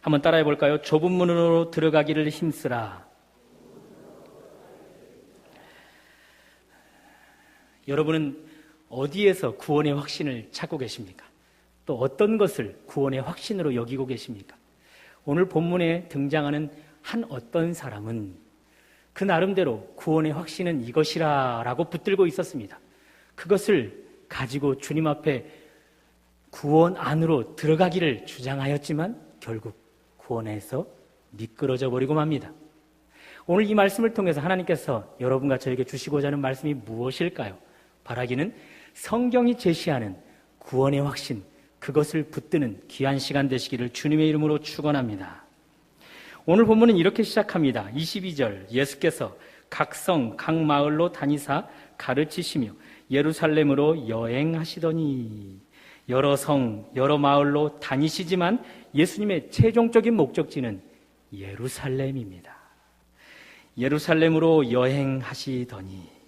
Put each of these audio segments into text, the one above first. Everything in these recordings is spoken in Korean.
한번 따라해 볼까요? 좁은 문으로 들어가기를 힘쓰라. 여러분은 어디에서 구원의 확신을 찾고 계십니까? 또 어떤 것을 구원의 확신으로 여기고 계십니까? 오늘 본문에 등장하는 한 어떤 사람은 그 나름대로 구원의 확신은 이것이라 라고 붙들고 있었습니다. 그것을 가지고 주님 앞에 구원 안으로 들어가기를 주장하였지만 결국 구원에서 미끄러져 버리고 맙니다. 오늘 이 말씀을 통해서 하나님께서 여러분과 저에게 주시고자 하는 말씀이 무엇일까요? 바라기는 성경이 제시하는 구원의 확신, 그것을 붙드는 귀한 시간 되시기를 주님의 이름으로 축원합니다. 오늘 본문은 이렇게 시작합니다. 22절, 예수께서 각 성, 각 마을로 다니사 가르치시며 예루살렘으로 여행하시더니, 여러 성, 여러 마을로 다니시지만 예수님의 최종적인 목적지는 예루살렘입니다. 예루살렘으로 여행하시더니,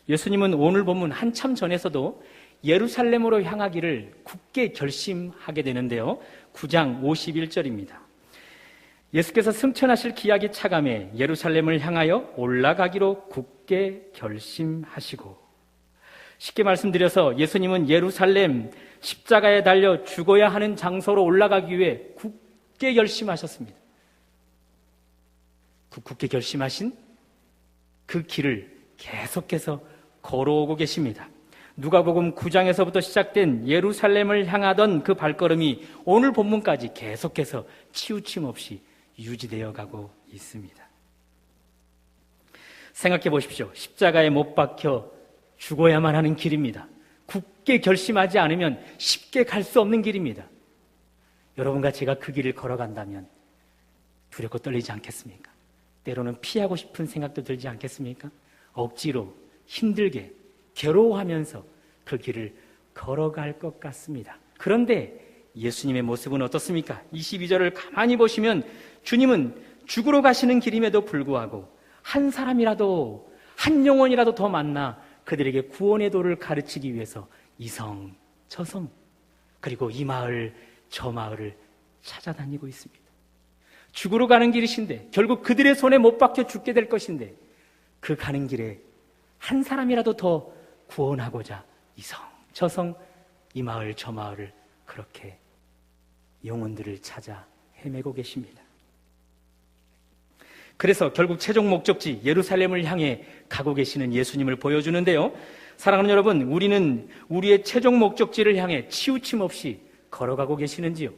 예수님은 오늘 본문 한참 전에서도 예루살렘으로 향하기를 굳게 결심하게 되는데요. 9장 51절입니다. 예수께서 승천하실 기약이 차감해 예루살렘을 향하여 올라가기로 굳게 결심하시고, 쉽게 말씀드려서 예수님은 예루살렘 십자가에 달려 죽어야 하는 장소로 올라가기 위해 굳게 결심하셨습니다. 굳게 결심하신 그 길을 계속해서 걸어오고 계십니다. 누가복음 9장에서부터 시작된 예루살렘을 향하던 그 발걸음이 오늘 본문까지 계속해서 치우침 없이 유지되어 가고 있습니다. 생각해 보십시오. 십자가에 못 박혀 죽어야만 하는 길입니다. 굳게 결심하지 않으면 쉽게 갈 수 없는 길입니다. 여러분과 제가 그 길을 걸어간다면 두렵고 떨리지 않겠습니까? 때로는 피하고 싶은 생각도 들지 않겠습니까? 억지로 힘들게 괴로워하면서 그 길을 걸어갈 것 같습니다. 그런데 예수님의 모습은 어떻습니까? 22절을 가만히 보시면 주님은 죽으러 가시는 길임에도 불구하고 한 사람이라도, 한 영혼이라도 더 만나 그들에게 구원의 도를 가르치기 위해서 이 성, 저 성, 그리고 이 마을, 저 마을을 찾아다니고 있습니다. 죽으러 가는 길이신데, 결국 그들의 손에 못 박혀 죽게 될 것인데, 그 가는 길에 한 사람이라도 더 구원하고자 이 성, 저 성, 이 마을, 저 마을을 그렇게 영혼들을 찾아 헤매고 계십니다. 그래서 결국 최종 목적지 예루살렘을 향해 가고 계시는 예수님을 보여주는데요. 사랑하는 여러분, 우리는 우리의 최종 목적지를 향해 치우침 없이 걸어가고 계시는지요?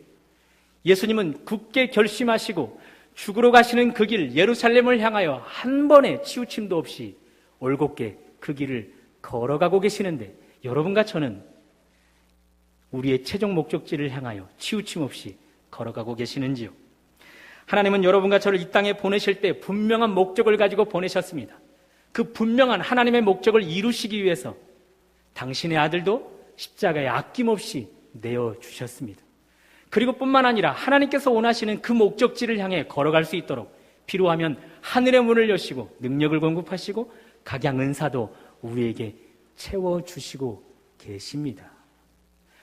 예수님은 굳게 결심하시고 죽으러 가시는 그 길 예루살렘을 향하여 한 번의 치우침도 없이 올곧게 그 길을 걸어가고 계시는데, 여러분과 저는 우리의 최종 목적지를 향하여 치우침 없이 걸어가고 계시는지요? 하나님은 여러분과 저를 이 땅에 보내실 때 분명한 목적을 가지고 보내셨습니다. 그 분명한 하나님의 목적을 이루시기 위해서 당신의 아들도 십자가에 아낌없이 내어주셨습니다. 그리고 뿐만 아니라 하나님께서 원하시는 그 목적지를 향해 걸어갈 수 있도록 필요하면 하늘의 문을 여시고 능력을 공급하시고 각양 은사도 우리에게 채워주시고 계십니다.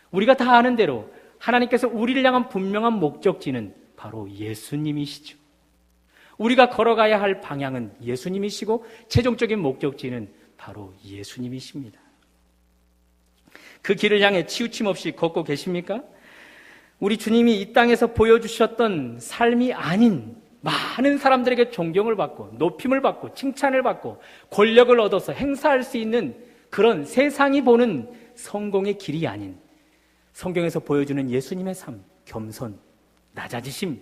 우리가 다 아는 대로 하나님께서 우리를 향한 분명한 목적지는 바로 예수님이시죠. 우리가 걸어가야 할 방향은 예수님이시고 최종적인 목적지는 바로 예수님이십니다. 그 길을 향해 치우침 없이 걷고 계십니까? 우리 주님이 이 땅에서 보여주셨던 삶이 아닌 많은 사람들에게 존경을 받고 높임을 받고 칭찬을 받고 권력을 얻어서 행사할 수 있는 그런 세상이 보는 성공의 길이 아닌 성경에서 보여주는 예수님의 삶, 겸손, 낮아지심,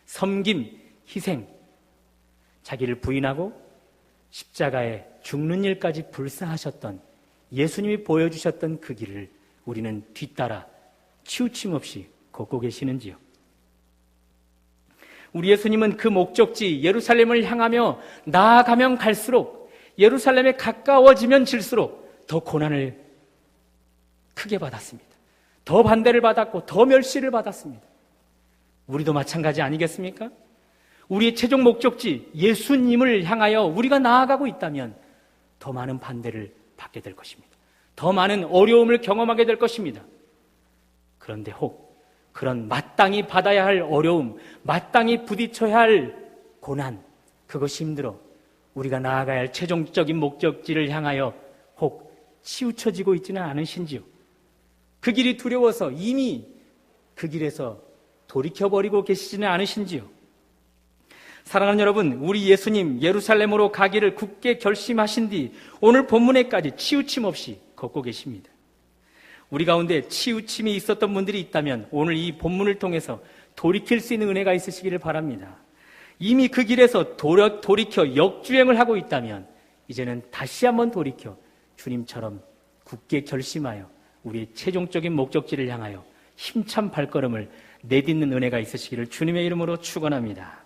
섬김, 희생, 자기를 부인하고 십자가에 죽는 일까지 불사하셨던 예수님이 보여주셨던 그 길을 우리는 뒤따라 치우침 없이 걷고 계시는지요? 우리 예수님은 그 목적지 예루살렘을 향하며 나아가면 갈수록, 예루살렘에 가까워지면 질수록 더 고난을 크게 받았습니다. 더 반대를 받았고 더 멸시를 받았습니다. 우리도 마찬가지 아니겠습니까? 우리의 최종 목적지 예수님을 향하여 우리가 나아가고 있다면 더 많은 반대를 받게 될 것입니다. 더 많은 어려움을 경험하게 될 것입니다. 그런데 혹 그런 마땅히 받아야 할 어려움, 마땅히 부딪혀야 할 고난, 그것이 힘들어 우리가 나아가야 할 최종적인 목적지를 향하여 혹 치우쳐지고 있지는 않으신지요? 그 길이 두려워서 이미 그 길에서 돌이켜버리고 계시지는 않으신지요? 사랑하는 여러분, 우리 예수님 예루살렘으로 가기를 굳게 결심하신 뒤 오늘 본문에까지 치우침 없이 걷고 계십니다. 우리 가운데 치우침이 있었던 분들이 있다면 오늘 이 본문을 통해서 돌이킬 수 있는 은혜가 있으시기를 바랍니다. 이미 그 길에서 돌이켜 역주행을 하고 있다면 이제는 다시 한번 돌이켜 주님처럼 굳게 결심하여 우리의 최종적인 목적지를 향하여 힘찬 발걸음을 내딛는 은혜가 있으시기를 주님의 이름으로 축원합니다.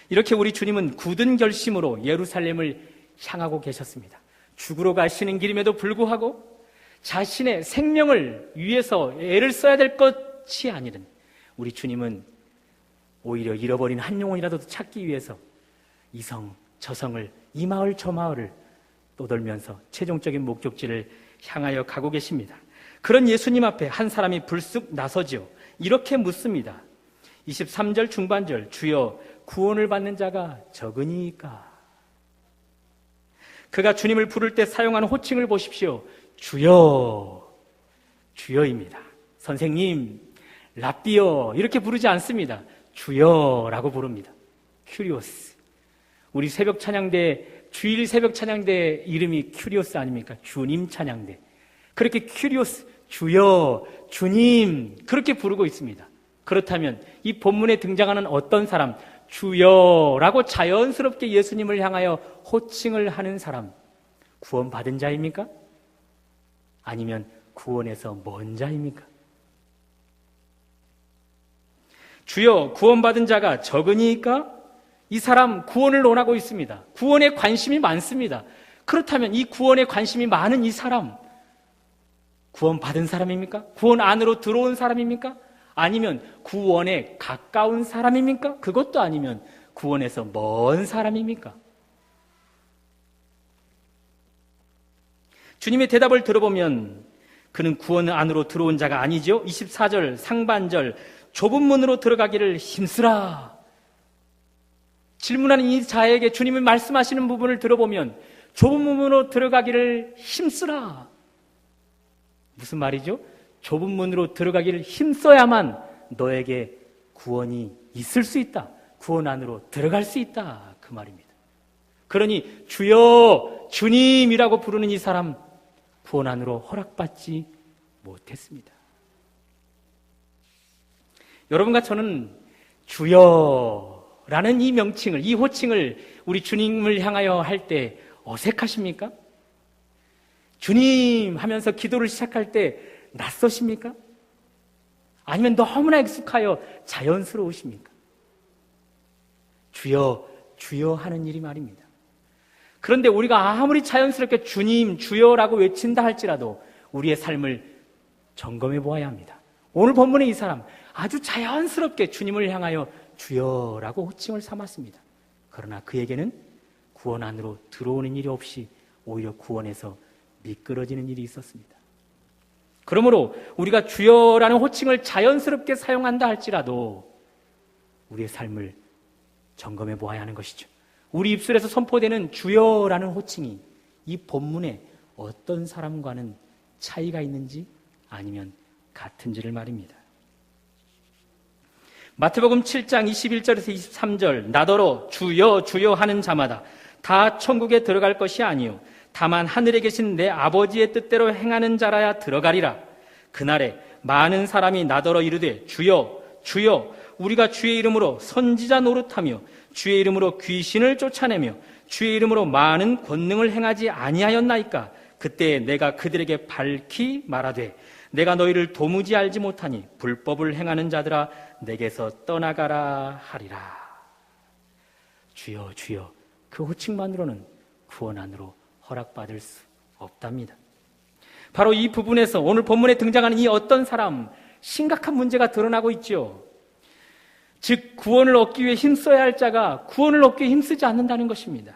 이렇게 우리 주님은 굳은 결심으로 예루살렘을 향하고 계셨습니다. 죽으러 가시는 길임에도 불구하고 자신의 생명을 위해서 애를 써야 될 것이 아니든 우리 주님은 오히려 잃어버린 한 영혼이라도 찾기 위해서 이성 저성을 이 마을 저 마을을 떠돌면서 최종적인 목적지를 향하여 가고 계십니다. 그런 예수님 앞에 한 사람이 불쑥 나서죠. 이렇게 묻습니다. 23절 중반절, 주여 구원을 받는 자가 적으니까? 그가 주님을 부를 때 사용하는 호칭을 보십시오. 주여, 주여입니다. 선생님, 라비어 이렇게 부르지 않습니다. 주여라고 부릅니다. 큐리오스. 우리 새벽 찬양대, 주일 새벽 찬양대 이름이 큐리오스 아닙니까? 주님 찬양대. 그렇게 큐리오스, 주여, 주님 그렇게 부르고 있습니다. 그렇다면 이 본문에 등장하는 어떤 사람, 주여라고 자연스럽게 예수님을 향하여 호칭을 하는 사람, 구원받은 자입니까? 아니면 구원에서 먼 자입니까? 주여 구원받은 자가 적으니까? 이 사람 구원을 원하고 있습니다. 구원에 관심이 많습니다. 그렇다면 이 구원에 관심이 많은 이 사람, 구원받은 사람입니까? 구원 안으로 들어온 사람입니까? 아니면 구원에 가까운 사람입니까? 그것도 아니면 구원에서 먼 사람입니까? 주님의 대답을 들어보면 그는 구원 안으로 들어온 자가 아니죠. 24절 상반절, 좁은 문으로 들어가기를 힘쓰라. 질문하는 이 자에게 주님이 말씀하시는 부분을 들어보면 좁은 문으로 들어가기를 힘쓰라. 무슨 말이죠? 좁은 문으로 들어가기를 힘써야만 너에게 구원이 있을 수 있다. 구원 안으로 들어갈 수 있다. 그 말입니다. 그러니 주여, 주님이라고 부르는 이 사람 구원 안으로 허락받지 못했습니다. 여러분과 저는 주여라는 이 명칭을, 이 호칭을 우리 주님을 향하여 할 때 어색하십니까? 주님 하면서 기도를 시작할 때 낯서십니까? 아니면 너무나 익숙하여 자연스러우십니까? 주여, 주여 하는 일이 말입니다. 그런데 우리가 아무리 자연스럽게 주님, 주여라고 외친다 할지라도 우리의 삶을 점검해 보아야 합니다. 오늘 본문의 이 사람 아주 자연스럽게 주님을 향하여 주여라고 호칭을 삼았습니다. 그러나 그에게는 구원 안으로 들어오는 일이 없이 오히려 구원에서 미끄러지는 일이 있었습니다. 그러므로 우리가 주여라는 호칭을 자연스럽게 사용한다 할지라도 우리의 삶을 점검해 보아야 하는 것이죠. 우리 입술에서 선포되는 주여라는 호칭이 이 본문에 어떤 사람과는 차이가 있는지 아니면 같은지를 말입니다. 마태복음 7장 21절에서 23절, 나더러 주여 주여 하는 자마다 다 천국에 들어갈 것이 아니요 다만 하늘에 계신 내 아버지의 뜻대로 행하는 자라야 들어가리라. 그날에 많은 사람이 나더러 이르되 주여 주여 우리가 주의 이름으로 선지자 노릇하며 주의 이름으로 귀신을 쫓아내며 주의 이름으로 많은 권능을 행하지 아니하였나이까. 그때 내가 그들에게 밝히 말하되 내가 너희를 도무지 알지 못하니 불법을 행하는 자들아 내게서 떠나가라 하리라. 주여 주여 그 호칭만으로는 구원 안으로 허락받을 수 없답니다. 바로 이 부분에서 오늘 본문에 등장하는 이 어떤 사람, 심각한 문제가 드러나고 있죠. 즉 구원을 얻기 위해 힘써야 할 자가 구원을 얻기 위해 힘쓰지 않는다는 것입니다.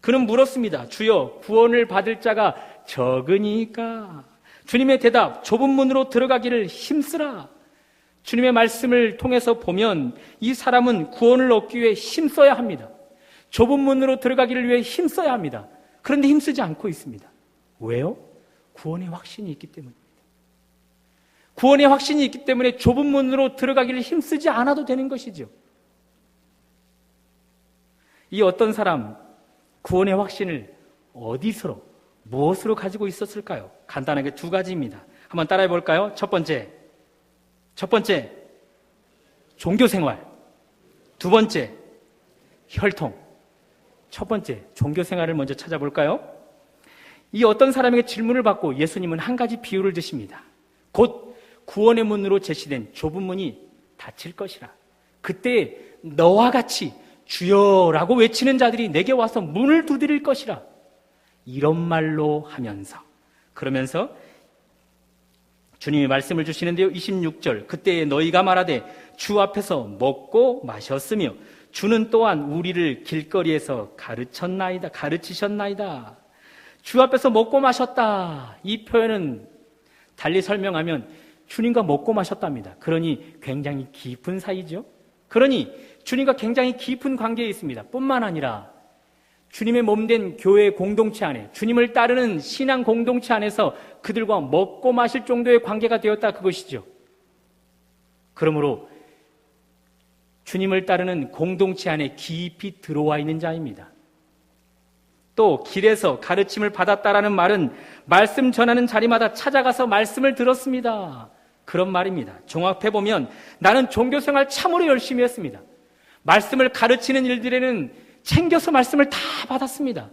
그는 물었습니다. 주여 구원을 받을 자가 적으니까. 주님의 대답, 좁은 문으로 들어가기를 힘쓰라. 주님의 말씀을 통해서 보면 이 사람은 구원을 얻기 위해 힘써야 합니다. 좁은 문으로 들어가기를 위해 힘써야 합니다. 그런데 힘쓰지 않고 있습니다. 왜요? 구원의 확신이 있기 때문입니다. 구원의 확신이 있기 때문에 좁은 문으로 들어가기를 힘쓰지 않아도 되는 것이죠. 이 어떤 사람 구원의 확신을 어디서로 무엇으로 가지고 있었을까요? 간단하게 두 가지입니다. 한번 따라해 볼까요? 첫 번째 종교생활. 두 번째 혈통. 첫 번째 종교생활을 먼저 찾아볼까요? 이 어떤 사람에게 질문을 받고 예수님은 한 가지 비유를 드십니다. 곧 구원의 문으로 제시된 좁은 문이 닫힐 것이라. 그때 너와 같이 주여라고 외치는 자들이 내게 와서 문을 두드릴 것이라. 이런 말로 하면서, 그러면서 주님이 말씀을 주시는데요. 26절, 그때 너희가 말하되 주 앞에서 먹고 마셨으며 주는 또한 우리를 길거리에서 가르치셨나이다. 주 앞에서 먹고 마셨다. 이 표현은 달리 설명하면 주님과 먹고 마셨답니다. 그러니 굉장히 깊은 사이죠. 그러니 주님과 굉장히 깊은 관계에 있습니다. 뿐만 아니라 주님의 몸된 교회 공동체 안에, 주님을 따르는 신앙 공동체 안에서 그들과 먹고 마실 정도의 관계가 되었다, 그것이죠. 그러므로 주님을 따르는 공동체 안에 깊이 들어와 있는 자입니다. 또 길에서 가르침을 받았다라는 말은 말씀 전하는 자리마다 찾아가서 말씀을 들었습니다. 그런 말입니다. 종합해보면 나는 종교생활 참으로 열심히 했습니다. 말씀을 가르치는 일들에는 챙겨서 말씀을 다 받았습니다.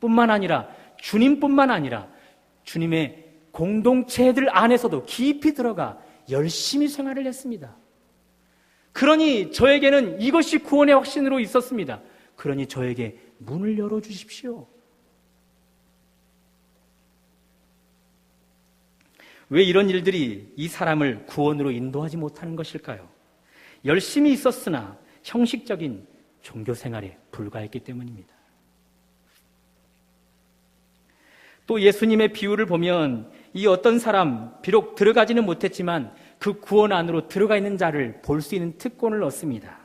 뿐만 아니라 주님뿐만 아니라 주님의 공동체들 안에서도 깊이 들어가 열심히 생활을 했습니다. 그러니 저에게는 이것이 구원의 확신으로 있었습니다. 그러니 저에게 문을 열어주십시오. 왜 이런 일들이 이 사람을 구원으로 인도하지 못하는 것일까요? 열심히 있었으나 형식적인 종교생활에 불과했기 때문입니다. 또 예수님의 비유를 보면 이 어떤 사람, 비록 들어가지는 못했지만 그 구원 안으로 들어가 있는 자를 볼 수 있는 특권을 얻습니다.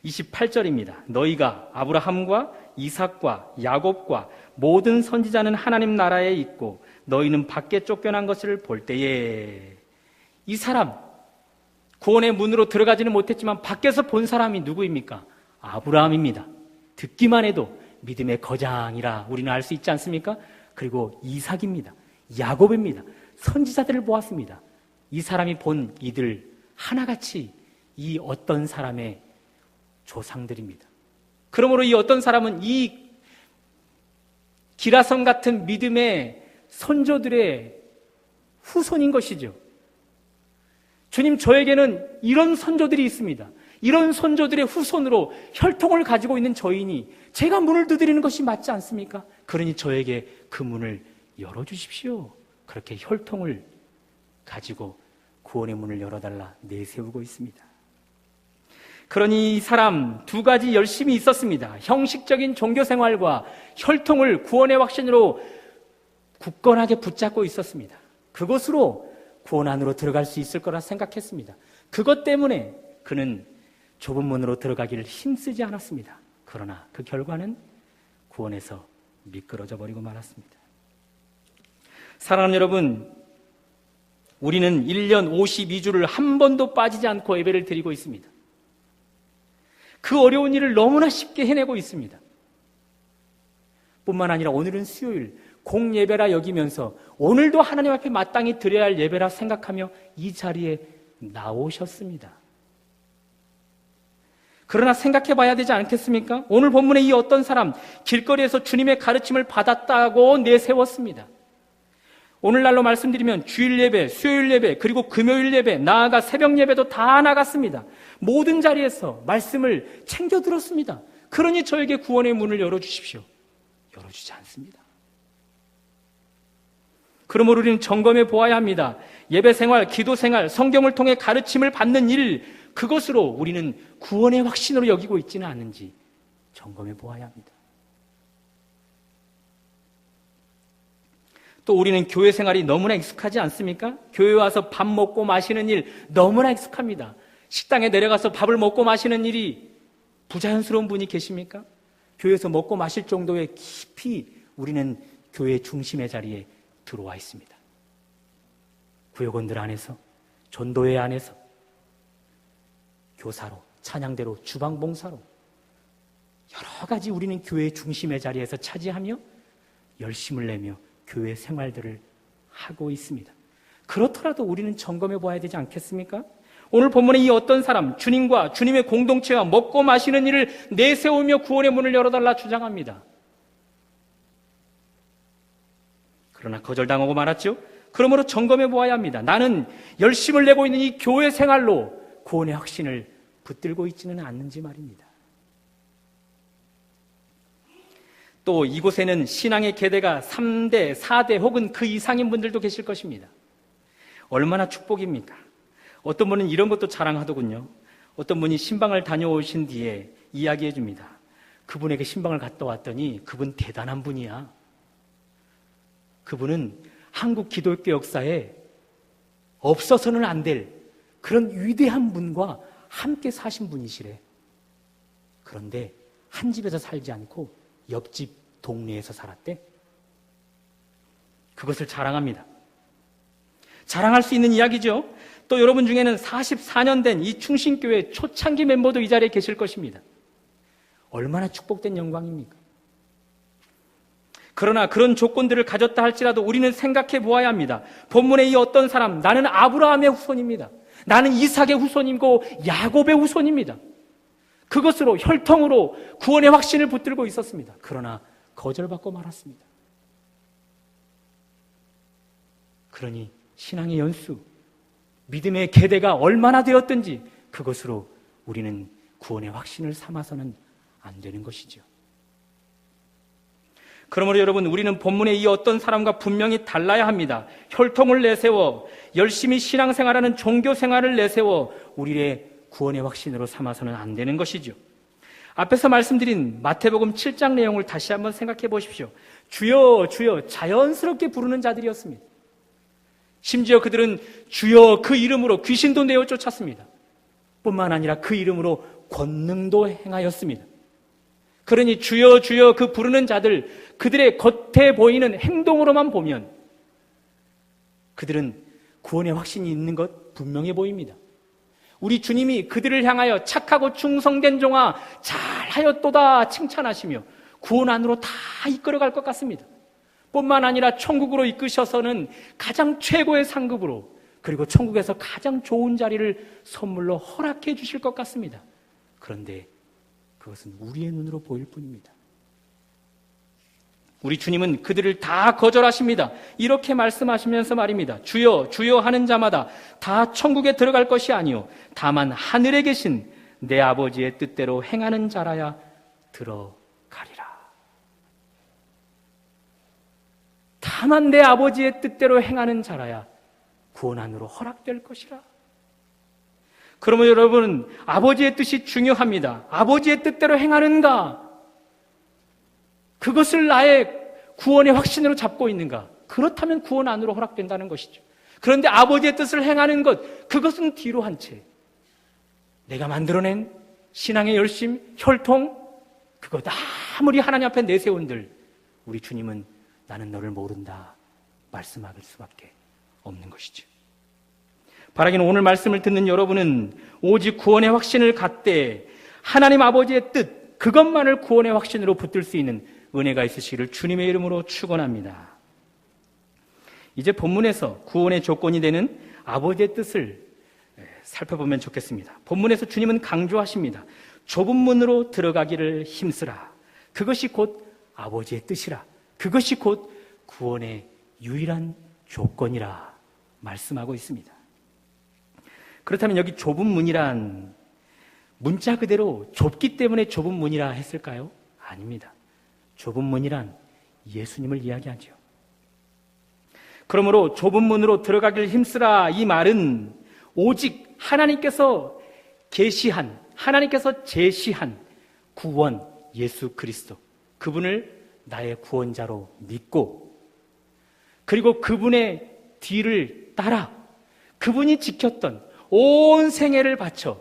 28절입니다. 너희가 아브라함과 이삭과 야곱과 모든 선지자는 하나님 나라에 있고 너희는 밖에 쫓겨난 것을 볼 때에, 이 사람 구원의 문으로 들어가지는 못했지만 밖에서 본 사람이 누구입니까? 아브라함입니다. 듣기만 해도 믿음의 거장이라 우리는 알 수 있지 않습니까? 그리고 이삭입니다. 야곱입니다. 선지자들을 보았습니다. 이 사람이 본 이들 하나같이 이 어떤 사람의 조상들입니다. 그러므로 이 어떤 사람은 이 기라성 같은 믿음의 선조들의 후손인 것이죠. 주님, 저에게는 이런 선조들이 있습니다. 이런 선조들의 후손으로 혈통을 가지고 있는 저희니 제가 문을 두드리는 것이 맞지 않습니까? 그러니 저에게 그 문을 열어주십시오. 그렇게 혈통을 가지고 구원의 문을 열어달라 내세우고 있습니다. 그러니 이 사람 두 가지 열심히 있었습니다. 형식적인 종교생활과 혈통을 구원의 확신으로 굳건하게 붙잡고 있었습니다. 그것으로 구원 안으로 들어갈 수 있을 거라 생각했습니다. 그것 때문에 그는 좁은 문으로 들어가기를 힘쓰지 않았습니다. 그러나 그 결과는 구원에서 미끄러져 버리고 말았습니다. 사랑하는 여러분, 우리는 1년 52주를 한 번도 빠지지 않고 예배를 드리고 있습니다. 그 어려운 일을 너무나 쉽게 해내고 있습니다. 뿐만 아니라 오늘은 수요일 공예배라 여기면서 오늘도 하나님 앞에 마땅히 드려야 할 예배라 생각하며 이 자리에 나오셨습니다. 그러나 생각해 봐야 되지 않겠습니까? 오늘 본문에 이 어떤 사람 길거리에서 주님의 가르침을 받았다고 내세웠습니다. 오늘날로 말씀드리면 주일 예배, 수요일 예배, 그리고 금요일 예배, 나아가 새벽 예배도 다 나갔습니다. 모든 자리에서 말씀을 챙겨 들었습니다. 그러니 저에게 구원의 문을 열어주십시오. 열어주지 않습니다. 그러므로 우리는 점검해 보아야 합니다. 예배 생활, 기도 생활, 성경을 통해 가르침을 받는 일, 그것으로 우리는 구원의 확신으로 여기고 있지는 않은지 점검해 보아야 합니다. 또 우리는 교회 생활이 너무나 익숙하지 않습니까? 교회 와서 밥 먹고 마시는 일 너무나 익숙합니다. 식당에 내려가서 밥을 먹고 마시는 일이 부자연스러운 분이 계십니까? 교회에서 먹고 마실 정도의 깊이 우리는 교회 중심의 자리에 들어와 있습니다. 구역원들 안에서, 전도회 안에서, 교사로, 찬양대로, 주방봉사로 여러 가지 우리는 교회 중심의 자리에서 차지하며 열심을 내며 교회 생활들을 하고 있습니다. 그렇더라도 우리는 점검해 봐야 되지 않겠습니까? 오늘 본문에 이 어떤 사람, 주님과 주님의 공동체와 먹고 마시는 일을 내세우며 구원의 문을 열어달라 주장합니다. 그러나 거절당하고 말았죠. 그러므로 점검해 보아야 합니다. 나는 열심을 내고 있는 이 교회 생활로 구원의 확신을 붙들고 있지는 않는지 말입니다. 또 이곳에는 신앙의 계대가 3대, 4대 혹은 그 이상인 분들도 계실 것입니다. 얼마나 축복입니까? 어떤 분은 이런 것도 자랑하더군요. 어떤 분이 신방을 다녀오신 뒤에 이야기해 줍니다. 그분에게 신방을 갔다 왔더니 그분 대단한 분이야. 그분은 한국 기독교 역사에 없어서는 안 될 그런 위대한 분과 함께 사신 분이시래. 그런데 한 집에서 살지 않고 옆집 동네에서 살았대. 그것을 자랑합니다. 자랑할 수 있는 이야기죠. 또 여러분 중에는 44년 된 이 충신교회 초창기 멤버도 이 자리에 계실 것입니다. 얼마나 축복된 영광입니까? 그러나 그런 조건들을 가졌다 할지라도 우리는 생각해 보아야 합니다. 본문의 이 어떤 사람, 나는 아브라함의 후손입니다. 나는 이삭의 후손이고 야곱의 후손입니다. 그것으로 혈통으로 구원의 확신을 붙들고 있었습니다. 그러나 거절받고 말았습니다. 그러니 신앙의 연수, 믿음의 계대가 얼마나 되었든지 그것으로 우리는 구원의 확신을 삼아서는 안 되는 것이죠. 그러므로 여러분, 우리는 본문의 이 어떤 사람과 분명히 달라야 합니다. 혈통을 내세워 열심히 신앙생활하는 종교생활을 내세워 우리의 구원의 확신으로 삼아서는 안 되는 것이죠. 앞에서 말씀드린 마태복음 7장 내용을 다시 한번 생각해 보십시오. 주여 주여 자연스럽게 부르는 자들이었습니다. 심지어 그들은 주여 그 이름으로 귀신도 내어 쫓았습니다. 뿐만 아니라 그 이름으로 권능도 행하였습니다. 그러니 주여 주여 그 부르는 자들, 그들의 겉에 보이는 행동으로만 보면 그들은 구원의 확신이 있는 것 분명해 보입니다. 우리 주님이 그들을 향하여 착하고 충성된 종아 잘하였도다 칭찬하시며 구원 안으로 다 이끌어갈 것 같습니다. 뿐만 아니라 천국으로 이끄셔서는 가장 최고의 상급으로, 그리고 천국에서 가장 좋은 자리를 선물로 허락해 주실 것 같습니다. 그런데 그것은 우리의 눈으로 보일 뿐입니다. 우리 주님은 그들을 다 거절하십니다. 이렇게 말씀하시면서 말입니다. 주여 주여 하는 자마다 다 천국에 들어갈 것이 아니요 다만 하늘에 계신 내 아버지의 뜻대로 행하는 자라야 들어가리라. 다만 내 아버지의 뜻대로 행하는 자라야 구원 안으로 허락될 것이라. 그러면 여러분, 아버지의 뜻이 중요합니다. 아버지의 뜻대로 행하는가? 그것을 나의 구원의 확신으로 잡고 있는가? 그렇다면 구원 안으로 허락된다는 것이죠. 그런데 아버지의 뜻을 행하는 것, 그것은 뒤로 한 채. 내가 만들어낸 신앙의 열심, 혈통, 그것 아무리 하나님 앞에 내세운들 우리 주님은 나는 너를 모른다 말씀할 수밖에 없는 것이죠. 바라기는 오늘 말씀을 듣는 여러분은 오직 구원의 확신을 갖되 하나님 아버지의 뜻, 그것만을 구원의 확신으로 붙들 수 있는 은혜가 있으시기를 주님의 이름으로 축원합니다. 이제 본문에서 구원의 조건이 되는 아버지의 뜻을 살펴보면 좋겠습니다. 본문에서 주님은 강조하십니다. 좁은 문으로 들어가기를 힘쓰라. 그것이 곧 아버지의 뜻이라. 그것이 곧 구원의 유일한 조건이라 말씀하고 있습니다. 그렇다면 여기 좁은 문이란 문자 그대로 좁기 때문에 좁은 문이라 했을까요? 아닙니다. 좁은 문이란 예수님을 이야기하죠. 그러므로 좁은 문으로 들어가길 힘쓰라, 이 말은 오직 하나님께서 계시한, 하나님께서 제시한 구원 예수 그리스도, 그분을 나의 구원자로 믿고 그리고 그분의 뒤를 따라 그분이 지켰던 온 생애를 바쳐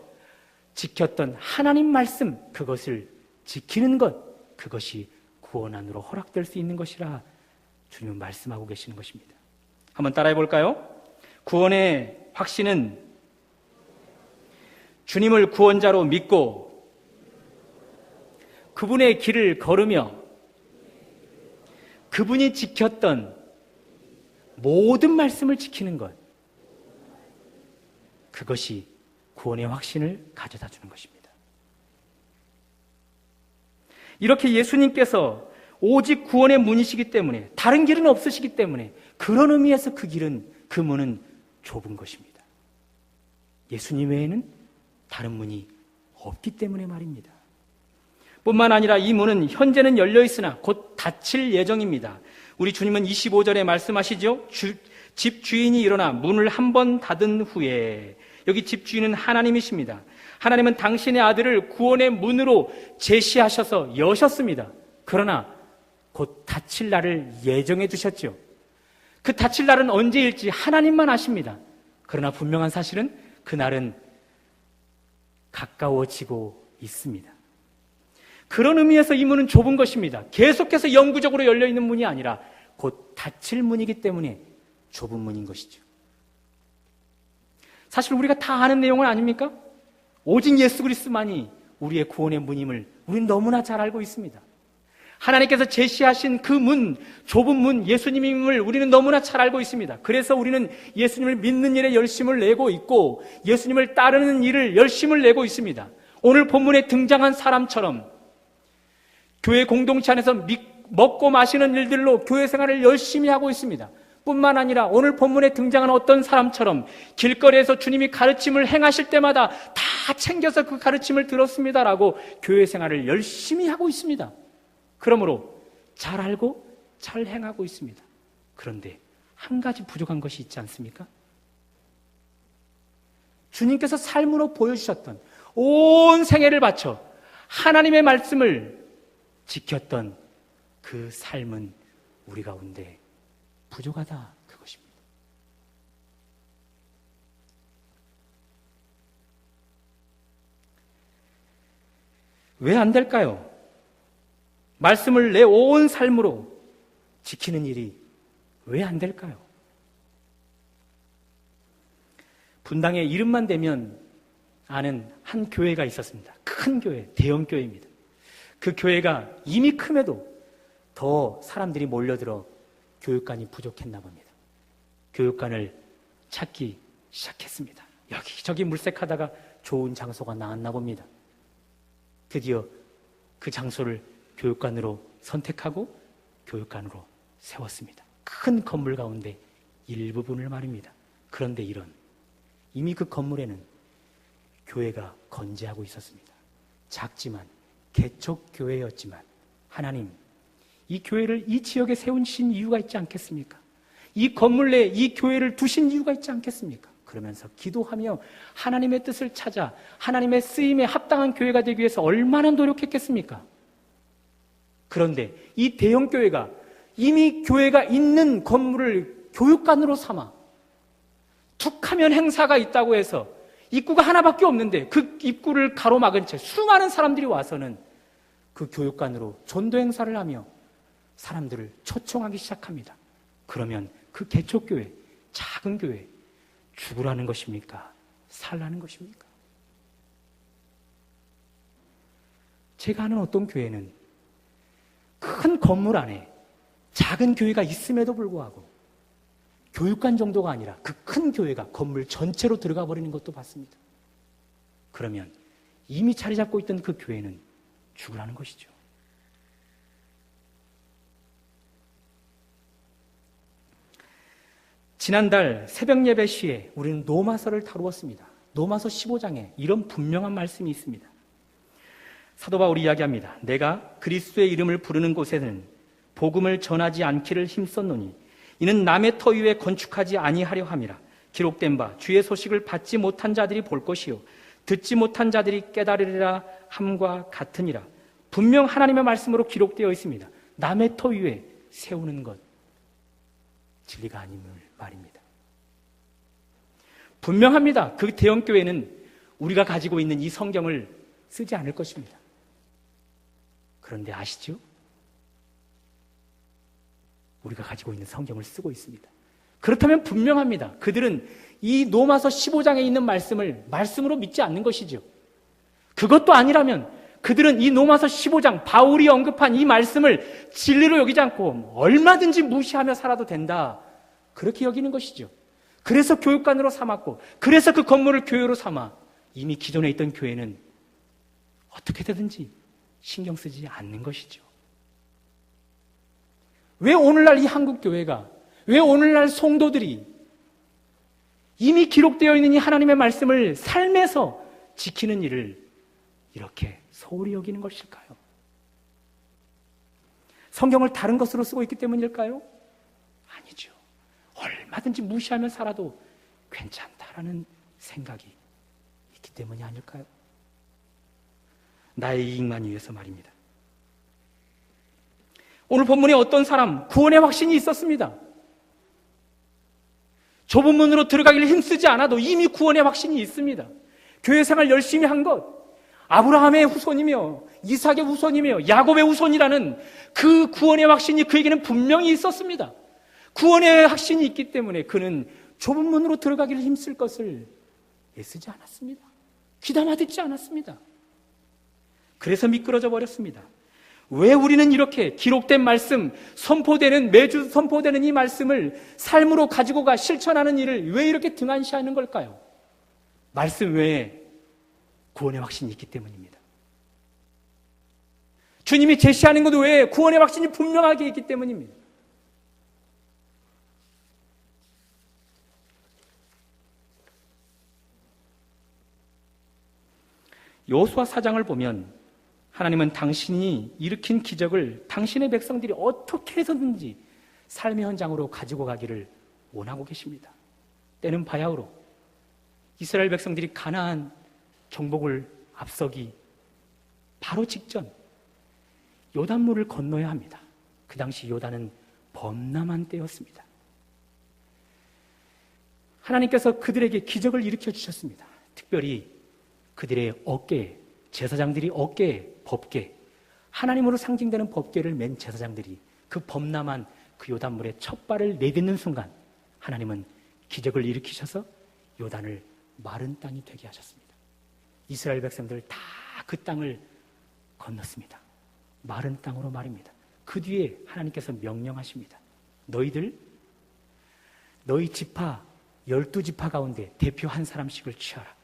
지켰던 하나님 말씀, 그것을 지키는 것, 그것이 구원 안으로 허락될 수 있는 것이라 주님은 말씀하고 계시는 것입니다. 한번 따라해 볼까요? 구원의 확신은 주님을 구원자로 믿고 그분의 길을 걸으며 그분이 지켰던 모든 말씀을 지키는 것, 그것이 구원의 확신을 가져다 주는 것입니다. 이렇게 예수님께서 오직 구원의 문이시기 때문에, 다른 길은 없으시기 때문에, 그런 의미에서 그 문은 좁은 것입니다. 예수님 외에는 다른 문이 없기 때문에 말입니다. 뿐만 아니라 이 문은 현재는 열려 있으나 곧 닫힐 예정입니다. 우리 주님은 25절에 말씀하시죠. 집 주인이 일어나 문을 한 번 닫은 후에, 여기 집 주인은 하나님이십니다. 하나님은 당신의 아들을 구원의 문으로 제시하셔서 여셨습니다. 그러나 곧 닫힐 날을 예정해 두셨죠. 그 닫힐 날은 언제일지 하나님만 아십니다. 그러나 분명한 사실은 그날은 가까워지고 있습니다. 그런 의미에서 이 문은 좁은 것입니다. 계속해서 영구적으로 열려있는 문이 아니라 곧 닫힐 문이기 때문에 좁은 문인 것이죠. 사실 우리가 다 아는 내용은 아닙니까? 오직 예수 그리스도만이 우리의 구원의 문임을 우리는 너무나 잘 알고 있습니다. 하나님께서 제시하신 그 문, 좁은 문, 예수님임을 우리는 너무나 잘 알고 있습니다. 그래서 우리는 예수님을 믿는 일에 열심을 내고 있고 예수님을 따르는 일을 열심을 내고 있습니다. 오늘 본문에 등장한 사람처럼 교회 공동체 안에서 먹고 마시는 일들로 교회 생활을 열심히 하고 있습니다. 뿐만 아니라 오늘 본문에 등장한 어떤 사람처럼 길거리에서 주님이 가르침을 행하실 때마다 다 챙겨서 그 가르침을 들었습니다라고 교회 생활을 열심히 하고 있습니다. 그러므로 잘 알고 잘 행하고 있습니다. 그런데 한 가지 부족한 것이 있지 않습니까? 주님께서 삶으로 보여주셨던 온 생애를 바쳐 하나님의 말씀을 지켰던 그 삶은 우리 가운데 부족하다, 그것입니다. 왜 안 될까요? 말씀을 내 온 삶으로 지키는 일이 왜 안 될까요? 분당에 이름만 대면 아는 한 교회가 있었습니다. 큰 교회, 대형 교회입니다. 그 교회가 이미 큼에도 더 사람들이 몰려들어 교육관이 부족했나 봅니다. 교육관을 찾기 시작했습니다. 여기저기 물색하다가 좋은 장소가 나왔나 봅니다. 드디어 그 장소를 교육관으로 선택하고 교육관으로 세웠습니다. 큰 건물 가운데 일부분을 말입니다. 그런데 이미 그 건물에는 교회가 건재하고 있었습니다. 작지만 개척교회였지만 하나님, 이 교회를 이 지역에 세우신 이유가 있지 않겠습니까? 이 건물 내에 이 교회를 두신 이유가 있지 않겠습니까? 그러면서 기도하며 하나님의 뜻을 찾아 하나님의 쓰임에 합당한 교회가 되기 위해서 얼마나 노력했겠습니까? 그런데 이 대형 교회가 이미 교회가 있는 건물을 교육관으로 삼아 툭하면 행사가 있다고 해서 입구가 하나밖에 없는데 그 입구를 가로막은 채 수많은 사람들이 와서는 그 교육관으로 전도 행사를 하며 사람들을 초청하기 시작합니다. 그러면 그 개척교회, 작은 교회, 죽으라는 것입니까? 살라는 것입니까? 제가 아는 어떤 교회는 큰 건물 안에 작은 교회가 있음에도 불구하고 교육관 정도가 아니라 그 큰 교회가 건물 전체로 들어가 버리는 것도 봤습니다. 그러면 이미 자리 잡고 있던 그 교회는 죽으라는 것이죠. 지난달 새벽 예배 시에 우리는 노마서를 다루었습니다. 노마서 15장에 이런 분명한 말씀이 있습니다. 사도 바울이 이야기합니다. 내가 그리스도의 이름을 부르는 곳에는 복음을 전하지 않기를 힘썼노니 이는 남의 터 위에 건축하지 아니하려 함이라. 기록된 바 주의 소식을 받지 못한 자들이 볼 것이요 듣지 못한 자들이 깨달으리라 함과 같으니라. 분명 하나님의 말씀으로 기록되어 있습니다. 남의 터 위에 세우는 것. 진리가 아님을 말입니다. 분명합니다. 그 대형교회는 우리가 가지고 있는 이 성경을 쓰지 않을 것입니다. 그런데 아시죠? 우리가 가지고 있는 성경을 쓰고 있습니다. 그렇다면 분명합니다. 그들은 이 로마서 15장에 있는 말씀을 말씀으로 믿지 않는 것이죠. 그것도 아니라면 그들은 이 로마서 15장 바울이 언급한 이 말씀을 진리로 여기지 않고 얼마든지 무시하며 살아도 된다, 그렇게 여기는 것이죠. 그래서 교육관으로 삼았고, 그래서 그 건물을 교회로 삼아 이미 기존에 있던 교회는 어떻게 되든지 신경 쓰지 않는 것이죠. 왜 오늘날 이 한국 교회가, 왜 오늘날 성도들이 이미 기록되어 있는 이 하나님의 말씀을 삶에서 지키는 일을 이렇게 소홀히 여기는 것일까요? 성경을 다른 것으로 쓰고 있기 때문일까요? 아니죠. 얼마든지 무시하며 살아도 괜찮다라는 생각이 있기 때문이 아닐까요? 나의 이익만 위해서 말입니다. 오늘 본문에 어떤 사람, 구원의 확신이 있었습니다. 좁은 문으로 들어가기를 힘쓰지 않아도 이미 구원의 확신이 있습니다. 교회 생활 열심히 한 것, 아브라함의 후손이며 이삭의 후손이며 야곱의 후손이라는 그 구원의 확신이 그에게는 분명히 있었습니다. 구원의 확신이 있기 때문에 그는 좁은 문으로 들어가기를 힘쓸 것을 애쓰지 않았습니다. 귀담아 듣지 않았습니다. 그래서 미끄러져 버렸습니다. 왜 우리는 이렇게 기록된 말씀, 매주 선포되는 이 말씀을 삶으로 가지고 가 실천하는 일을 왜 이렇게 등한시하는 걸까요? 말씀 외에 구원의 확신이 있기 때문입니다. 주님이 제시하는 것 외에 구원의 확신이 분명하게 있기 때문입니다. 여호수아 4장을 보면 하나님은 당신이 일으킨 기적을 당신의 백성들이 어떻게 해서든지 삶의 현장으로 가지고 가기를 원하고 계십니다. 때는 바야흐로 이스라엘 백성들이 가나안 정복을 앞서기 바로 직전 요단물을 건너야 합니다. 그 당시 요단은 범람한 때였습니다. 하나님께서 그들에게 기적을 일으켜 주셨습니다. 특별히 그들의 어깨에, 제사장들이 어깨에 법궤, 하나님으로 상징되는 법궤를 맨 제사장들이 그 범람한 그 요단물에 첫 발을 내딛는 순간 하나님은 기적을 일으키셔서 요단을 마른 땅이 되게 하셨습니다. 이스라엘 백성들 다 그 땅을 건넜습니다. 마른 땅으로 말입니다. 그 뒤에 하나님께서 명령하십니다. 너희 지파 12지파 가운데 대표 한 사람씩을 취하라.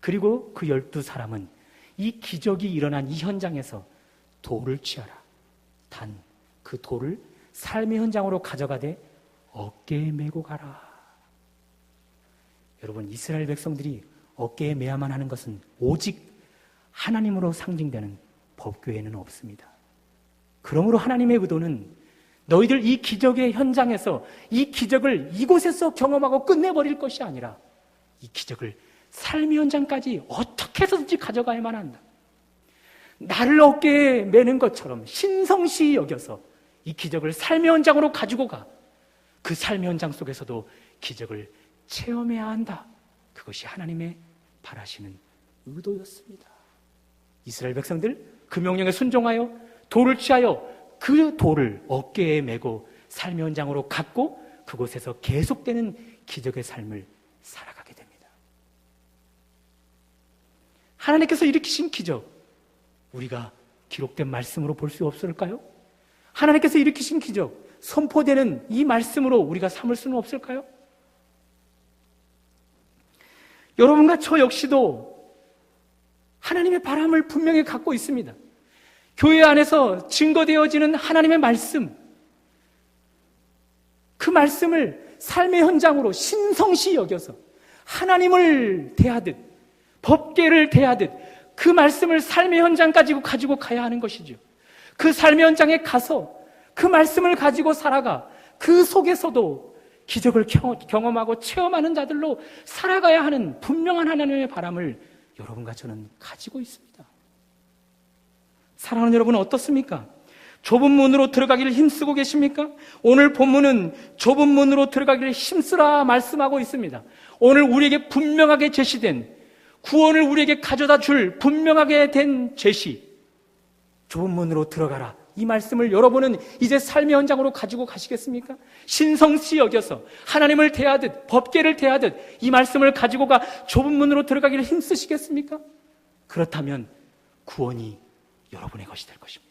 그리고 그 12사람은 이 기적이 일어난 이 현장에서 돌을 취하라. 단 그 돌을 삶의 현장으로 가져가되 어깨에 메고 가라. 여러분, 이스라엘 백성들이 어깨에 메야만 하는 것은 오직 하나님으로 상징되는 법궤에는 없습니다. 그러므로 하나님의 의도는 너희들 이 기적의 현장에서 이 기적을 이곳에서 경험하고 끝내버릴 것이 아니라 이 기적을 삶의 현장까지 어떻게 해서든지 가져가야만 한다. 나를 어깨에 매는 것처럼 신성시 여겨서 이 기적을 삶의 현장으로 가지고 가. 그 삶의 현장 속에서도 기적을 체험해야 한다. 그것이 하나님의 바라시는 의도였습니다. 이스라엘 백성들 그 명령에 순종하여 돌을 취하여 그 돌을 어깨에 메고 삶의 현장으로 갖고 그곳에서 계속되는 기적의 삶을 살아가게 됩니다. 하나님께서 일으키신 기적, 우리가 기록된 말씀으로 볼 수 없을까요? 하나님께서 일으키신 기적, 선포되는 이 말씀으로 우리가 삼을 수는 없을까요? 여러분과 저 역시도 하나님의 바람을 분명히 갖고 있습니다. 교회 안에서 증거되어지는 하나님의 말씀, 그 말씀을 삶의 현장으로 신성시 여겨서 하나님을 대하듯, 법궤를 대하듯 그 말씀을 삶의 현장까지 가지고 가야 하는 것이죠. 그 삶의 현장에 가서 그 말씀을 가지고 살아가 그 속에서도 기적을 경험하고 체험하는 자들로 살아가야 하는 분명한 하나님의 바람을 여러분과 저는 가지고 있습니다. 사랑하는 여러분은 어떻습니까? 좁은 문으로 들어가기를 힘쓰고 계십니까? 오늘 본문은 좁은 문으로 들어가기를 힘쓰라 말씀하고 있습니다. 오늘 우리에게 분명하게 제시된, 구원을 우리에게 가져다 줄 분명하게 된 제시, 좁은 문으로 들어가라, 이 말씀을 여러분은 이제 삶의 현장으로 가지고 가시겠습니까? 신성시 여겨서 하나님을 대하듯, 법궤를 대하듯 이 말씀을 가지고 가 좁은 문으로 들어가기를 힘쓰시겠습니까? 그렇다면 구원이 여러분의 것이 될 것입니다.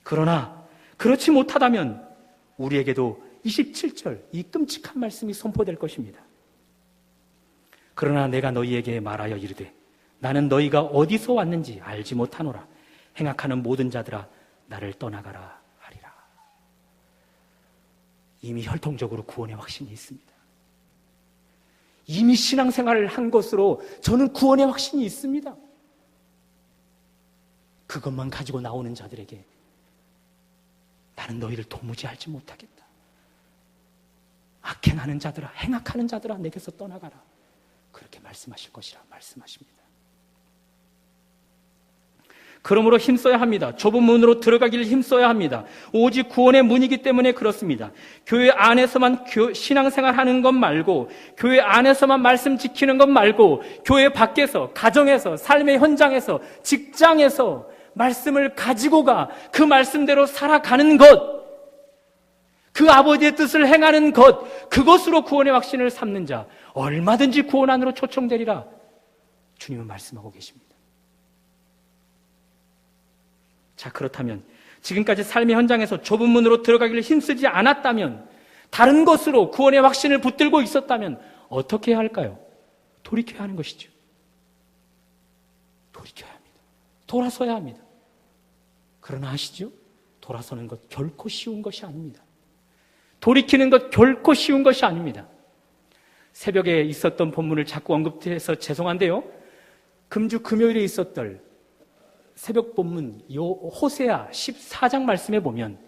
그러나 그렇지 못하다면 우리에게도 27절 이 끔찍한 말씀이 선포될 것입니다. 그러나 내가 너희에게 말하여 이르되 나는 너희가 어디서 왔는지 알지 못하노라. 행악하는 모든 자들아 나를 떠나가라 하리라. 이미 혈통적으로 구원의 확신이 있습니다. 이미 신앙생활을 한 것으로 저는 구원의 확신이 있습니다. 그것만 가지고 나오는 자들에게 나는 너희를 도무지 알지 못하겠다. 악행하는 자들아, 행악하는 자들아 내게서 떠나가라. 그렇게 말씀하실 것이라 말씀하십니다. 그러므로 힘써야 합니다. 좁은 문으로 들어가기를 힘써야 합니다. 오직 구원의 문이기 때문에 그렇습니다. 교회 안에서만 신앙생활하는 것 말고, 교회 안에서만 말씀 지키는 것 말고, 교회 밖에서, 가정에서, 삶의 현장에서, 직장에서 말씀을 가지고 가 그 말씀대로 살아가는 것, 그 아버지의 뜻을 행하는 것, 그것으로 구원의 확신을 삼는 자 얼마든지 구원 안으로 초청되리라 주님은 말씀하고 계십니다. 자, 그렇다면 지금까지 삶의 현장에서 좁은 문으로 들어가기를 힘쓰지 않았다면, 다른 것으로 구원의 확신을 붙들고 있었다면 어떻게 해야 할까요? 돌이켜야 하는 것이죠. 돌이켜야 합니다. 돌아서야 합니다. 그러나 아시죠? 돌아서는 것 결코 쉬운 것이 아닙니다. 돌이키는 것 결코 쉬운 것이 아닙니다. 새벽에 있었던 본문을 자꾸 언급해서 죄송한데요, 금주 금요일에 있었던 새벽 본문 호세아 14장 말씀에 보면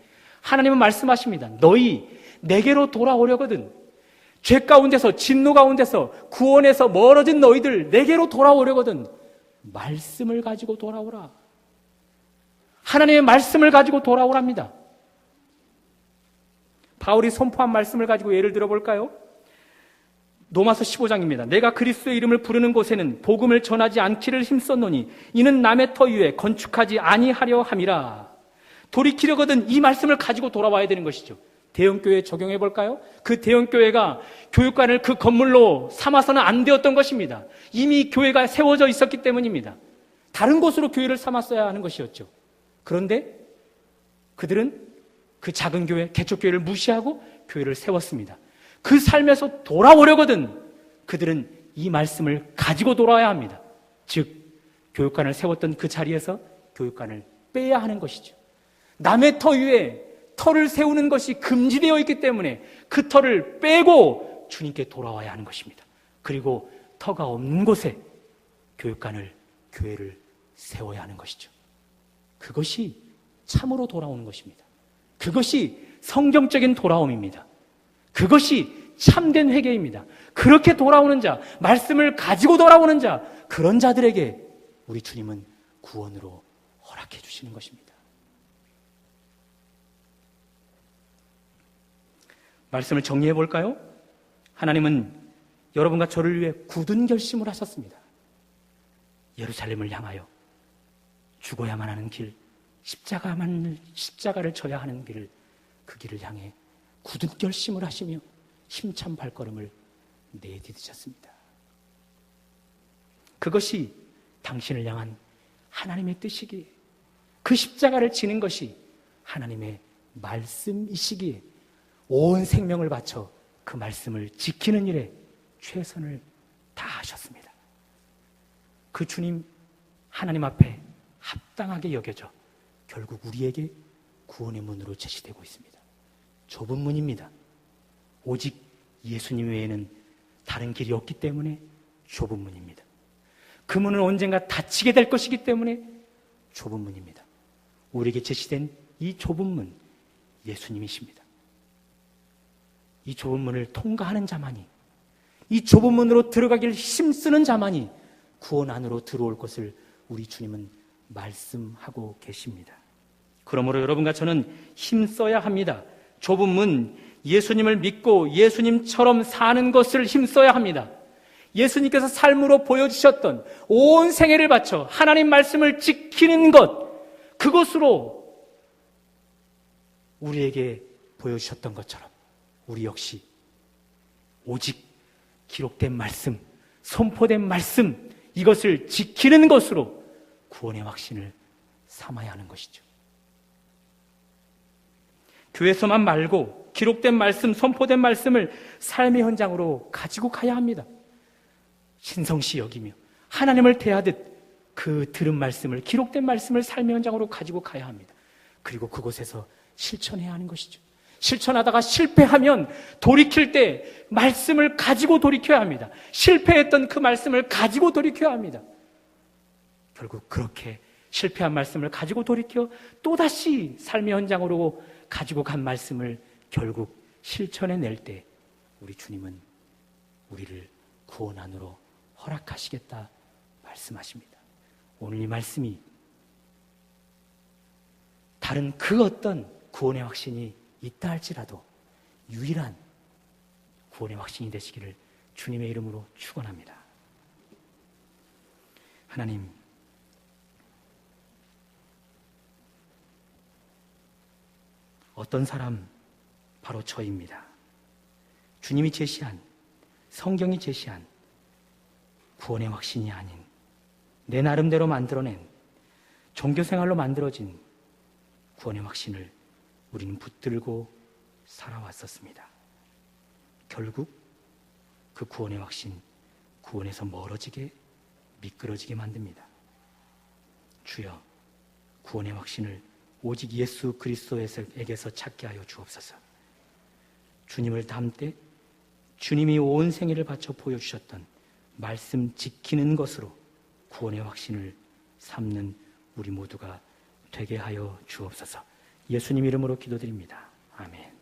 하나님은 말씀하십니다. 너희 내게로 돌아오려거든, 죄 가운데서, 진노 가운데서, 구원에서 멀어진 너희들 내게로 돌아오려거든 말씀을 가지고 돌아오라. 하나님의 말씀을 가지고 돌아오랍니다. 바울이 선포한 말씀을 가지고 예를 들어볼까요? 로마서 15장입니다. 내가 그리스도의 이름을 부르는 곳에는 복음을 전하지 않기를 힘썼노니 이는 남의 터 위에 건축하지 아니하려 함이라. 돌이키려거든 이 말씀을 가지고 돌아와야 되는 것이죠. 대형교회에 적용해 볼까요? 그 대형교회가 교육관을 그 건물로 삼아서는 안 되었던 것입니다. 이미 교회가 세워져 있었기 때문입니다. 다른 곳으로 교회를 삼았어야 하는 것이었죠. 그런데 그들은 그 작은 교회, 개척교회를 무시하고 교회를 세웠습니다. 그 삶에서 돌아오려거든 그들은 이 말씀을 가지고 돌아와야 합니다. 즉, 교육관을 세웠던 그 자리에서 교육관을 빼야 하는 것이죠. 남의 터 위에 터를 세우는 것이 금지되어 있기 때문에 그 터를 빼고 주님께 돌아와야 하는 것입니다. 그리고 터가 없는 곳에 교회를 세워야 하는 것이죠. 그것이 참으로 돌아오는 것입니다. 그것이 성경적인 돌아옴입니다. 그것이 참된 회개입니다. 그렇게 돌아오는 자, 말씀을 가지고 돌아오는 자, 그런 자들에게 우리 주님은 구원으로 허락해 주시는 것입니다. 말씀을 정리해 볼까요? 하나님은 여러분과 저를 위해 굳은 결심을 하셨습니다. 예루살렘을 향하여 죽어야만 하는 길, 십자가를 져야 하는 길, 그 길을 향해 굳은 결심을 하시며 힘찬 발걸음을 내디디셨습니다. 그것이 당신을 향한 하나님의 뜻이기에, 그 십자가를 지는 것이 하나님의 말씀이시기에 온 생명을 바쳐 그 말씀을 지키는 일에 최선을 다하셨습니다. 그 주님 하나님 앞에 합당하게 여겨져 결국 우리에게 구원의 문으로 제시되고 있습니다. 좁은 문입니다. 오직 예수님 외에는 다른 길이 없기 때문에 좁은 문입니다. 그 문은 언젠가 닫히게 될 것이기 때문에 좁은 문입니다. 우리에게 제시된 이 좁은 문, 예수님이십니다. 이 좁은 문을 통과하는 자만이, 이 좁은 문으로 들어가길 힘쓰는 자만이 구원 안으로 들어올 것을 우리 주님은 말씀하고 계십니다. 그러므로 여러분과 저는 힘써야 합니다. 좁은 문, 예수님을 믿고 예수님처럼 사는 것을 힘써야 합니다. 예수님께서 삶으로 보여주셨던 온 생애를 바쳐 하나님 말씀을 지키는 것, 그것으로 우리에게 보여주셨던 것처럼 우리 역시 오직 기록된 말씀, 선포된 말씀, 이것을 지키는 것으로 구원의 확신을 삼아야 하는 것이죠. 교회에서만 말고 기록된 말씀, 선포된 말씀을 삶의 현장으로 가지고 가야 합니다. 신성시 여기며 하나님을 대하듯 그 들은 말씀을, 기록된 말씀을 삶의 현장으로 가지고 가야 합니다. 그리고 그곳에서 실천해야 하는 것이죠. 실천하다가 실패하면 돌이킬 때 말씀을 가지고 돌이켜야 합니다. 실패했던 그 말씀을 가지고 돌이켜야 합니다. 결국 그렇게 실패한 말씀을 가지고 돌이켜 또다시 삶의 현장으로 가지고 간 말씀을 결국 실천해낼 때 우리 주님은 우리를 구원 안으로 허락하시겠다 말씀하십니다. 오늘 이 말씀이 다른 그 어떤 구원의 확신이 있다 할지라도 유일한 구원의 확신이 되시기를 주님의 이름으로 축원합니다. 하나님, 어떤 사람? 바로 저입니다. 주님이 제시한, 성경이 제시한 구원의 확신이 아닌 내 나름대로 만들어낸 종교생활로 만들어진 구원의 확신을 우리는 붙들고 살아왔었습니다. 결국 그 구원의 확신, 구원에서 멀어지게, 미끄러지게 만듭니다. 주여, 구원의 확신을 오직 예수 그리스도에게서 찾게 하여 주옵소서. 주님을 닮때 주님이 온 생애를 바쳐 보여주셨던 말씀 지키는 것으로 구원의 확신을 삼는 우리 모두가 되게 하여 주옵소서. 예수님 이름으로 기도드립니다. 아멘.